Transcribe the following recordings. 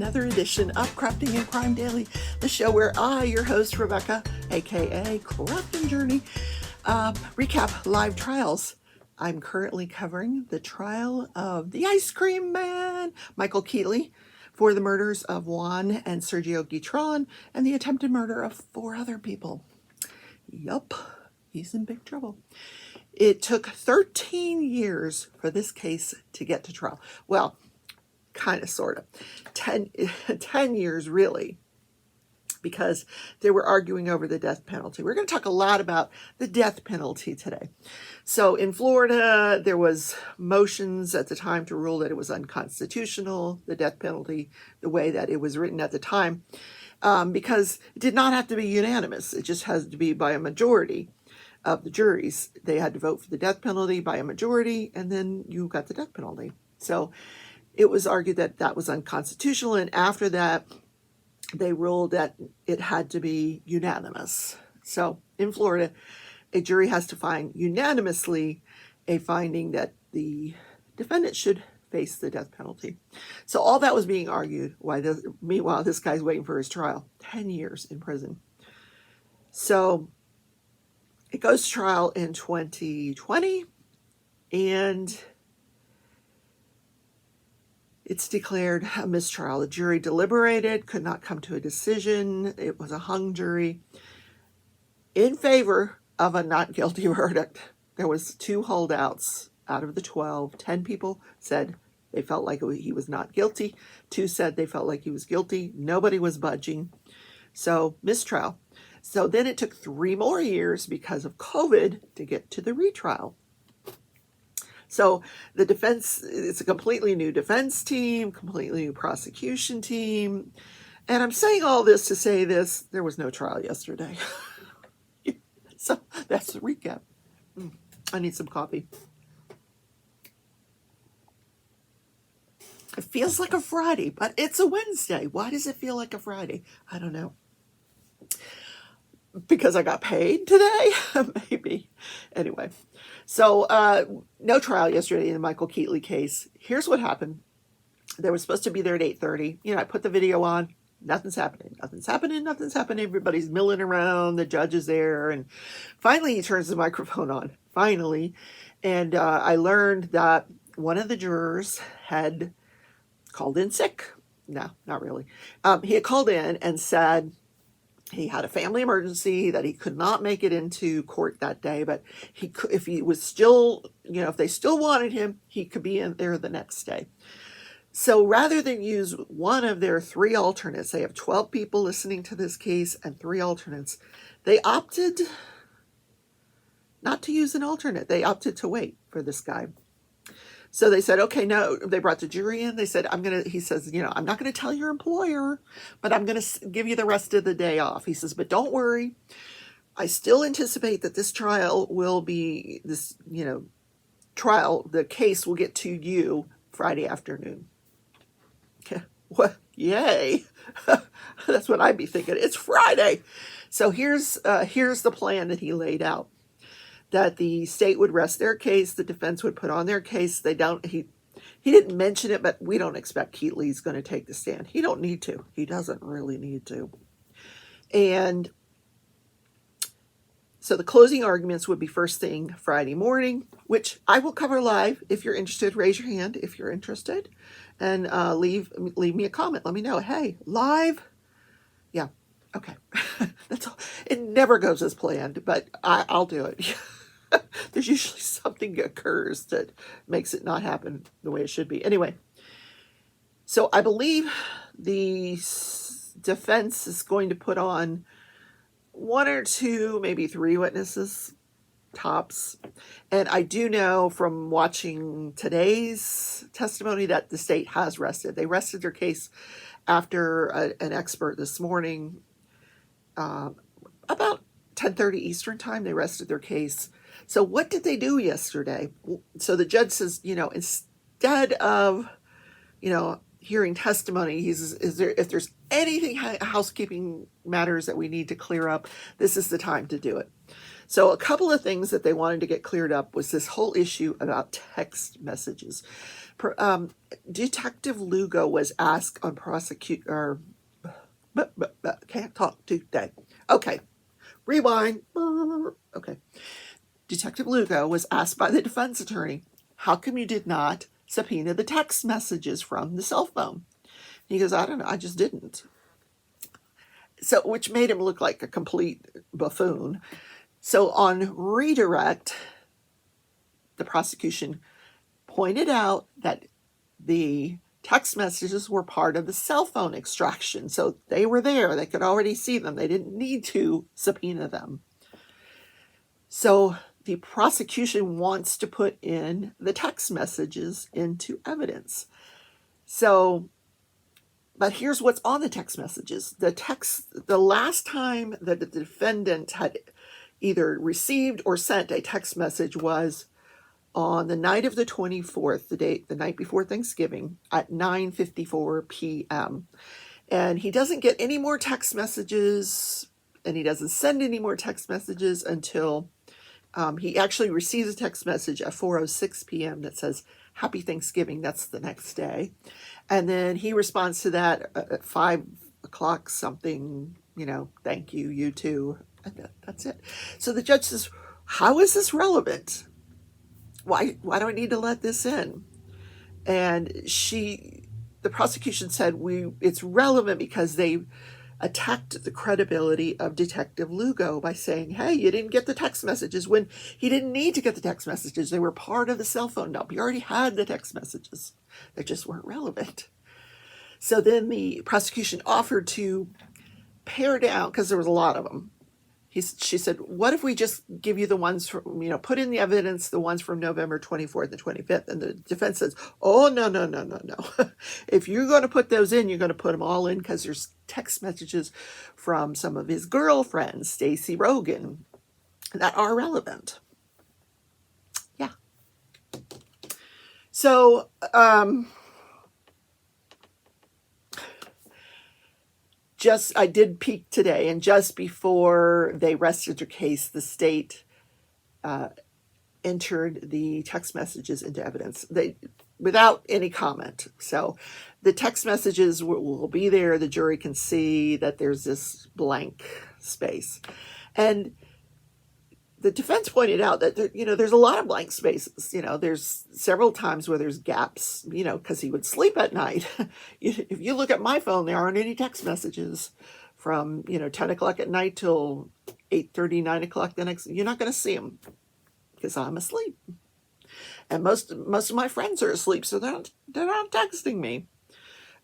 another edition of Crafting and Crime Daily, the show where I, your host, Rebecca, aka Crafting Journey, recap live trials. I'm currently covering the trial of the Ice Cream Man, Michael Keatley, for the murders of Juan and Sergio Guitron and the attempted murder of 4 other people. Yup, he's in big trouble. It took 13 years for this case to get to trial. Well, kind of, sort of. 10 years, really, because they were arguing over the death penalty. We're going to talk a lot about the death penalty today. So in Florida, there was motions at the time to rule that it was unconstitutional, the death penalty, the way that it was written at the time, because it did not have to be unanimous. It just has to be by a majority of the juries. They had to vote for the death penalty by a majority, and then you got the death penalty. So it was argued that that was unconstitutional, and after that, they ruled that it had to be unanimous. So in Florida, a jury has to find unanimously a finding that the defendant should face the death penalty. So all that was being argued. Meanwhile, this guy's waiting for his trial. 10 years in prison. So it goes to trial in 2020, and it's declared a mistrial. The jury deliberated, could not come to a decision. It was a hung jury in favor of a not guilty verdict. There was 2 holdouts out of the 12. 10 people said they felt like he was not guilty. 2 said they felt like he was guilty. Nobody was budging. So mistrial. So then it took 3 more years because of COVID to get to the retrial. So the defense, it's a completely new defense team, completely new prosecution team. And I'm saying all this to say this: there was no trial yesterday. So that's the recap. I need some coffee. It feels like a Friday, but it's a Wednesday. Why does it feel like a Friday? I don't know. Because I got paid today? Maybe. Anyway, so no trial yesterday in the Michael Keatley case. Here's what happened. They were supposed to be there at 8:30. I put the video on. Nothing's happening. Nothing's happening. Nothing's happening. Everybody's milling around. The judge is there. And finally, he turns the microphone on. Finally. And I learned that one of the jurors had called in sick. No, not really. He had called in and said he had a family emergency, that he could not make it into court that day, but he could, if he was still, if they still wanted him, he could be in there the next day. So rather than use one of their 3 alternates, they have 12 people listening to this case and 3 alternates, they opted not to use an alternate. They opted to wait for this guy. So they said, okay, no, they brought the jury in. They said, he says, I'm not going to tell your employer, but I'm going to give you the rest of the day off. He says, but don't worry. I still anticipate that this trial will be the case will get to you Friday afternoon. What? Yay. That's what I'd be thinking. It's Friday. So here's the plan that he laid out. That the state would rest their case, the defense would put on their case. He didn't mention it, but we don't expect Keatley's going to take the stand. He don't need to. He doesn't really need to. And so the closing arguments would be first thing Friday morning, which I will cover live. If you're interested, raise your hand if you're interested, and leave me a comment. Let me know. Hey, live? Yeah. Okay. That's all. It never goes as planned, but I'll do it. There's usually something occurs that makes it not happen the way it should be. Anyway, so I believe the defense is going to put on 1 or 2, maybe 3 witnesses, tops. And I do know from watching today's testimony that the state has rested. They rested their case after an expert this morning, about 10:30 Eastern time, they rested their case. So what did they do yesterday? So the judge says, instead of, hearing testimony, he says, if there's anything housekeeping matters that we need to clear up, this is the time to do it. So a couple of things that they wanted to get cleared up was this whole issue about text messages. Detective Lugo was asked on prosecutor. Can't talk today. Okay, rewind. Okay. Detective Lugo was asked by the defense attorney, how come you did not subpoena the text messages from the cell phone? He goes, I don't know, I just didn't. So, which made him look like a complete buffoon. So on redirect, the prosecution pointed out that the text messages were part of the cell phone extraction. So they were there. They could already see them. They didn't need to subpoena them. So the prosecution wants to put in the text messages into evidence. So, but here's what's on the text messages. The last time that the defendant had either received or sent a text message was on the night of the 24th, the night before Thanksgiving, at 9:54 p.m. And he doesn't get any more text messages, and he doesn't send any more text messages until he actually receives a text message at 4:06 p.m. that says, Happy Thanksgiving. That's the next day. And then he responds to that at 5 o'clock something, thank you, you too. And that's it. So the judge says, how is this relevant? Why do I need to let this in? And the prosecution said, it's relevant because they attacked the credibility of Detective Lugo by saying, hey, you didn't get the text messages, when he didn't need to get the text messages. They were part of the cell phone dump. He already had the text messages. They just weren't relevant. So then the prosecution offered to pare down, because there was a lot of them. She said, what if we just give you the ones from, put in the evidence, the ones from November 24th and 25th. And the defense says, oh, no. If you're going to put those in, you're going to put them all in, because there's text messages from some of his girlfriends, Stacy Rogan, that are relevant. Yeah. So, I did peek today, and just before they rested their case, the state entered the text messages into evidence, without any comment. So the text messages will be there. The jury can see that there's this blank space. And the defense pointed out that there's a lot of blank spaces. There's several times where there's gaps, because he would sleep at night. If you look at my phone, there aren't any text messages from 10 o'clock at night till 8:30, 9 o'clock the next. You're not going to see them because I'm asleep, and most of my friends are asleep, so they're not texting me.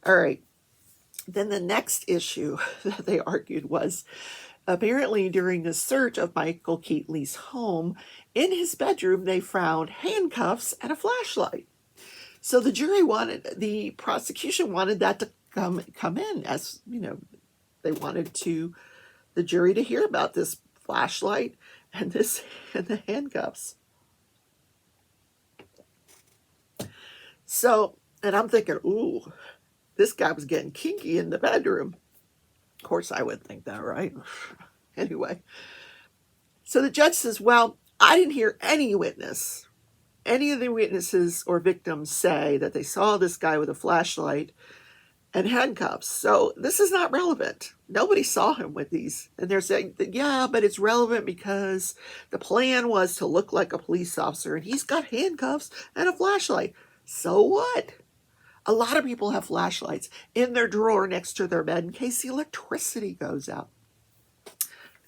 All right. Then the next issue that they argued was, apparently, during the search of Michael Keatley's home, in his bedroom, they found handcuffs and a flashlight. So the prosecution wanted that to come in, as they wanted the jury to hear about this flashlight and the handcuffs. So, and I'm thinking, ooh, this guy was getting kinky in the bedroom. Of course, I would think that, right? Anyway, so the judge says, well, I didn't hear any of the witnesses or victims say that they saw this guy with a flashlight and handcuffs. So this is not relevant. Nobody saw him with these. And they're saying that, yeah, but it's relevant because the plan was to look like a police officer, and he's got handcuffs and a flashlight. So what? A lot of people have flashlights in their drawer next to their bed in case the electricity goes out.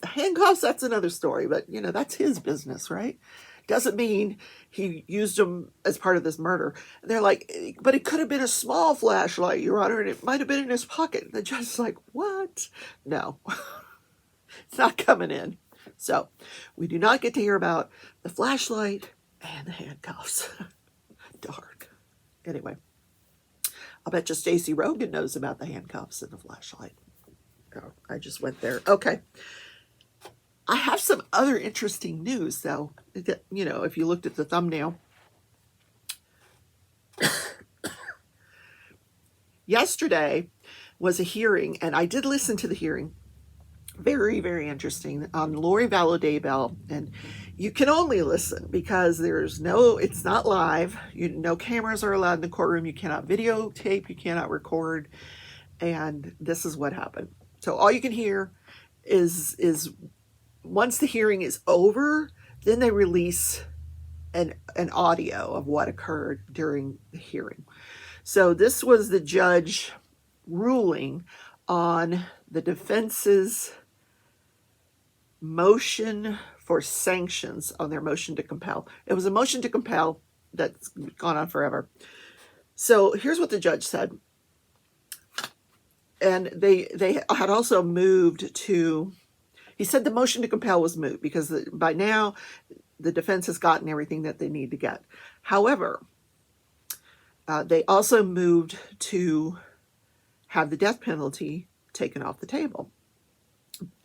The handcuffs, that's another story, but that's his business, right? Doesn't mean he used them as part of this murder. And they're like, but it could have been a small flashlight, Your Honor, and it might have been in his pocket. And the judge is like, what? No, it's not coming in. So we do not get to hear about the flashlight and the handcuffs. Darn. Anyway. I'll bet you Stacy Rogan knows about the handcuffs and the flashlight. Oh, I just went there. Okay. I have some other interesting news, though. If you looked at the thumbnail. Yesterday was a hearing, and I did listen to the hearing. Very, very interesting, on Lori Valadabel. And, you can only listen because it's not live. No cameras are allowed in the courtroom. You cannot videotape, you cannot record. And this is what happened. So all you can hear is once the hearing is over, then they release an audio of what occurred during the hearing. So this was the judge ruling on the defense's motion for sanctions on their motion to compel. It was a motion to compel that's gone on forever. So here's what the judge said. And they had also moved to, he said the motion to compel was moot because by now the defense has gotten everything that they need to get. However, they also moved to have the death penalty taken off the table.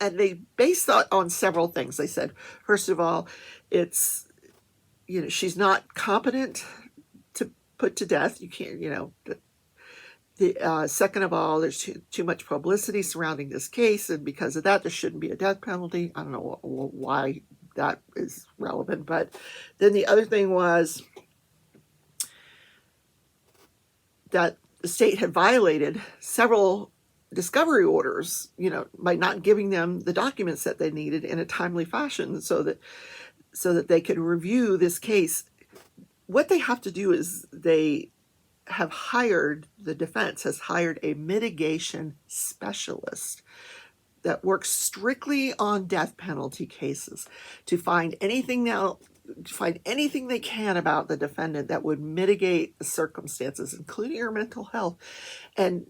And they based that on several things. They said, first of all, it's, she's not competent to put to death. You can't, second of all, there's too much publicity surrounding this case, and because of that, there shouldn't be a death penalty. I don't know why that is relevant, but then the other thing was that the state had violated several discovery orders, by not giving them the documents that they needed in a timely fashion so that they could review this case. What they have to do is the defense has hired a mitigation specialist that works strictly on death penalty cases to find anything they can about the defendant that would mitigate the circumstances, including her mental health. And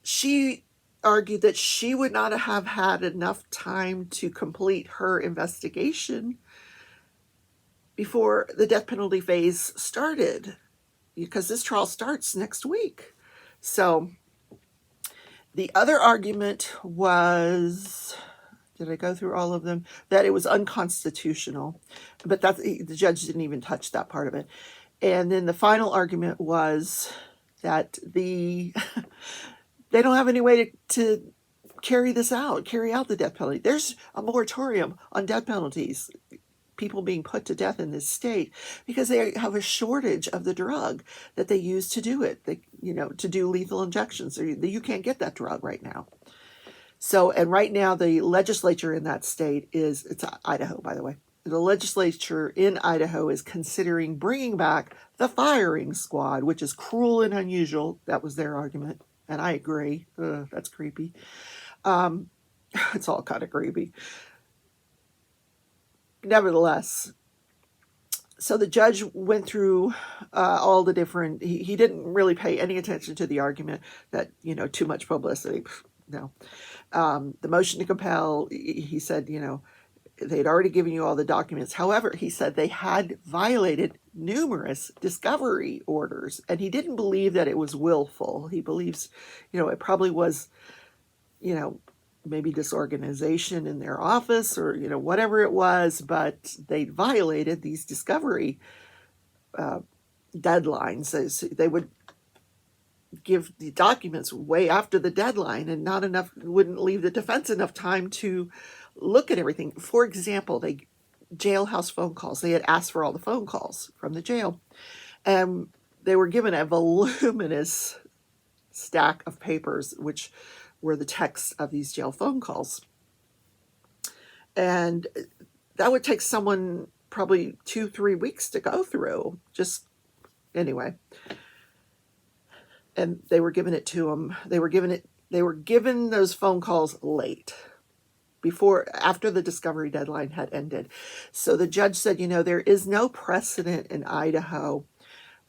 she argued that she would not have had enough time to complete her investigation before the death penalty phase started, because this trial starts next week. So the other argument was, did I go through all of them? That it was unconstitutional, but the judge didn't even touch that part of it. And then the final argument was that they don't have any way to carry out the death penalty. There's a moratorium on death penalties, people being put to death in this state, because they have a shortage of the drug that they use to do it. To do lethal injections. You can't get that drug right now. So, and right now the legislature in that state it's Idaho, by the way. The legislature in Idaho is considering bringing back the firing squad, which is cruel and unusual. That was their argument. And I agree. That's creepy. It's all kind of creepy. Nevertheless, so the judge went through all the different, he didn't really pay any attention to the argument that, too much publicity. No. The motion to compel, he said, they'd already given you all the documents. However, he said they had violated numerous discovery orders, and he didn't believe that it was willful. He believes, it probably was, maybe disorganization in their office or, whatever it was, but they violated these discovery deadlines. So they would give the documents way after the deadline, and wouldn't leave the defense enough time to look at everything. For example, jailhouse phone calls. They had asked for all the phone calls from the jail, and they were given a voluminous stack of papers, which were the text of these jail phone calls. And that would take someone probably 2-3 weeks to go through. Just anyway. And they were giving it to them. They were given those phone calls late, after the discovery deadline had ended. So the judge said, there is no precedent in Idaho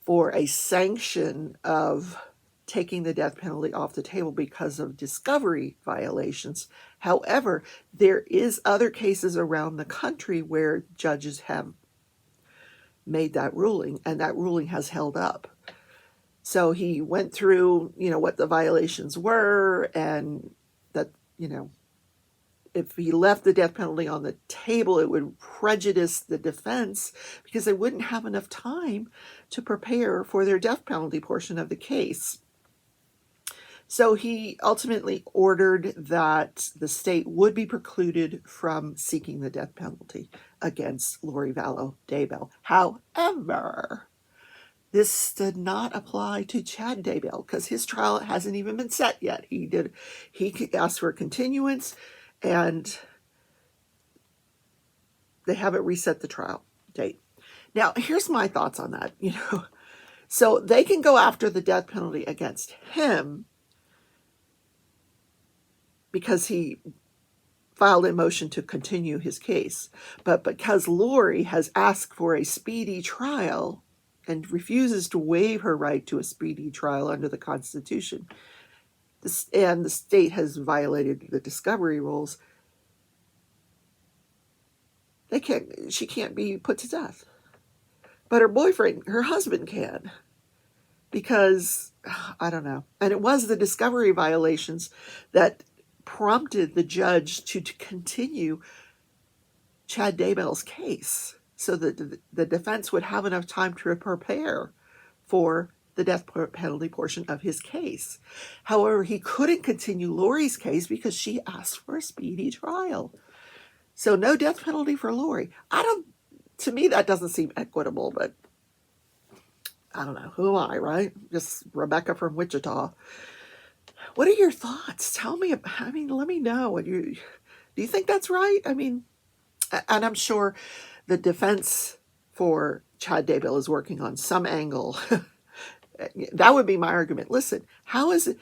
for a sanction of taking the death penalty off the table because of discovery violations. However, there is other cases around the country where judges have made that ruling, and that ruling has held up. So he went through, what the violations were, and that, if he left the death penalty on the table, it would prejudice the defense because they wouldn't have enough time to prepare for their death penalty portion of the case. So he ultimately ordered that the state would be precluded from seeking the death penalty against Lori Vallow Daybell. However, this did not apply to Chad Daybell because his trial hasn't even been set yet. He asked for a continuance, and they haven't reset the trial date. Now, here's my thoughts on that. So they can go after the death penalty against him because he filed a motion to continue his case. But because Lori has asked for a speedy trial and refuses to waive her right to a speedy trial under the Constitution, and the state has violated the discovery rules, she can't be put to death. But her husband can, because, I don't know. And it was the discovery violations that prompted the judge to continue Chad Daybell's case so that the defense would have enough time to prepare for the death penalty portion of his case. However, he couldn't continue Lori's case because she asked for a speedy trial. So no death penalty for Lori. To me, that doesn't seem equitable, but I don't know. Who am I, right? Just Rebecca from Wichita. What are your thoughts? Tell me. Let me know. Do you think that's right? And I'm sure the defense for Chad Daybell is working on some angle. That would be my argument. Listen, how is it?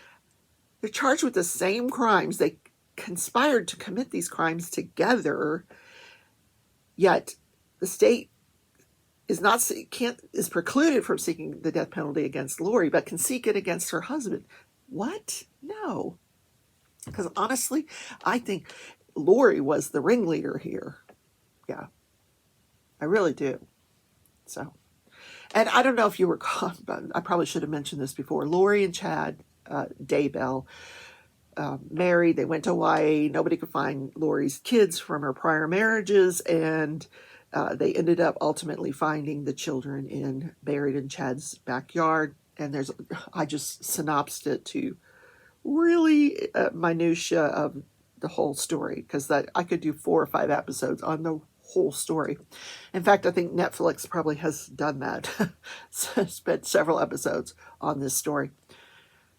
They're charged with the same crimes. They conspired to commit these crimes together, yet the state is precluded from seeking the death penalty against Lori, but can seek it against her husband. What? No. Because honestly, I think Lori was the ringleader here. Yeah. I really do. So, and I don't know if you were caught, but I probably should have mentioned this before. Lori and Chad Daybell married. They went to Hawaii. Nobody could find Lori's kids from her prior marriages, and they ended up ultimately finding the children buried in Chad's backyard. And I just synopsed it to really minutia of the whole story, because I could do 4 or 5 episodes on the whole story. In fact, I think Netflix probably has done that. Spent several episodes on this story.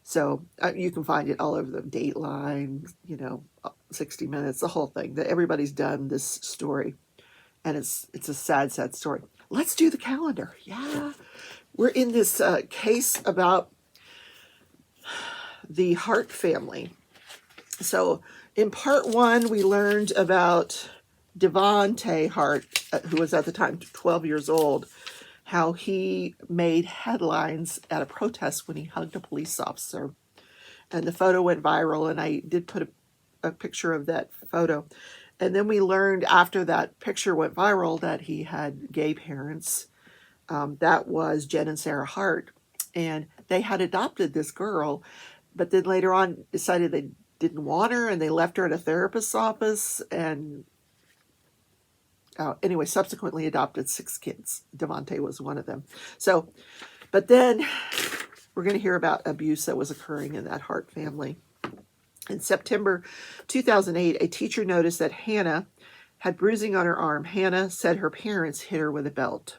So you can find it all over the Dateline, 60 Minutes, the whole thing. That everybody's done this story. And it's a sad, sad story. Let's do the calendar. Yeah. We're in this case about the Hart family. So in part 1, we learned about Devontae Hart, who was at the time 12 years old, how he made headlines at a protest when he hugged a police officer. And the photo went viral, and I did put a picture of that photo. And then we learned after that picture went viral that he had gay parents. That was Jen and Sarah Hart. And they had adopted this girl, but then later on decided they didn't want her, and they left her at a therapist's office, and anyway, subsequently adopted 6 kids. Devontae was one of them. So, but then we're going to hear about abuse that was occurring in that Hart family. In September 2008, a teacher noticed that Hannah had bruising on her arm. Hannah said her parents hit her with a belt.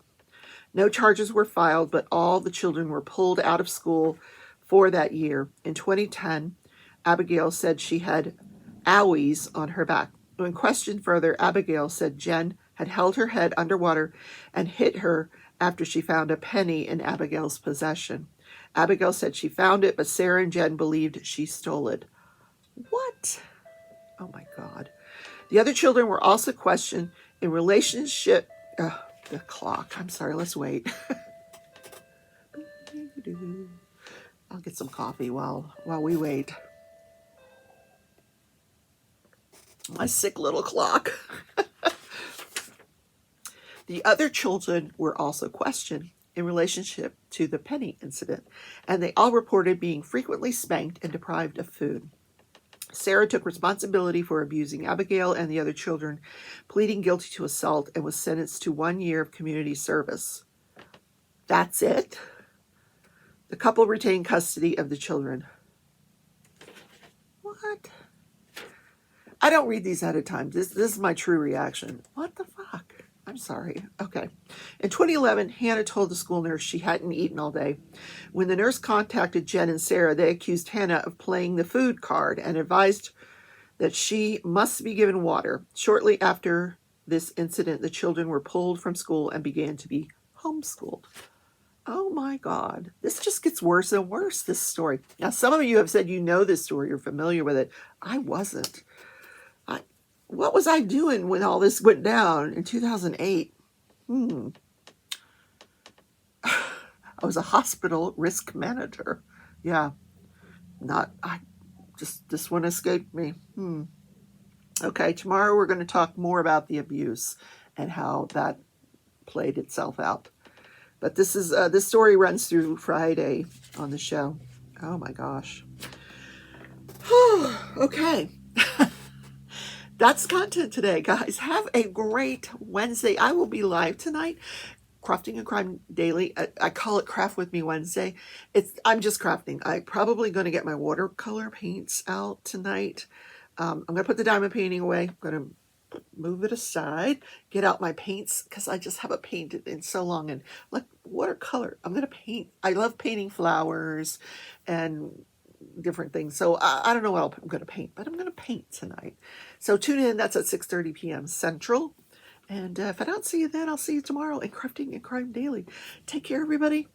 No charges were filed, but all the children were pulled out of school for that year. In 2010, Abigail said she had owies on her back. When questioned further, Abigail said Jen had held her head underwater and hit her after she found a penny in Abigail's possession. Abigail said she found it, but Sarah and Jen believed she stole it. What? Oh my God. The other children were also questioned in relationship. The clock. I'm sorry, let's wait. I'll get some coffee while we wait. My sick little clock. The other children were also questioned in relationship to the penny incident, and they all reported being frequently spanked and deprived of food. Sarah took responsibility for abusing Abigail and the other children, pleading guilty to assault, and was sentenced to 1 year of community service. That's it? The couple retained custody of the children. What? I don't read these ahead of time. This is my true reaction. What the fuck? I'm sorry. Okay. In 2011, Hannah told the school nurse she hadn't eaten all day. When the nurse contacted Jen and Sarah, they accused Hannah of playing the food card and advised that she must be given water. Shortly after this incident, the children were pulled from school and began to be homeschooled. Oh my God. This just gets worse and worse, this story. Now, some of you have said you know this story, you're familiar with it. I wasn't. What was I doing when all this went down in 2008? I was a hospital risk manager. Yeah. This one escaped me. Okay, tomorrow we're going to talk more about the abuse and how that played itself out. But this story runs through Friday on the show. Oh my gosh. Okay. That's content today, guys. Have a great Wednesday. I will be live tonight. Crafting and Crime Daily. I call it Craft With Me Wednesday. I'm just crafting. I'm probably going to get my watercolor paints out tonight. I'm going to put the diamond painting away. I'm going to move it aside, get out my paints, because I just haven't painted in so long. And like watercolor, I'm going to paint. I love painting flowers and different things. So I don't know what I'm going to paint, but I'm going to paint tonight. So tune in. That's at 6:30 p.m. Central. And if I don't see you then, I'll see you tomorrow in Crafting and Crime Daily. Take care, everybody.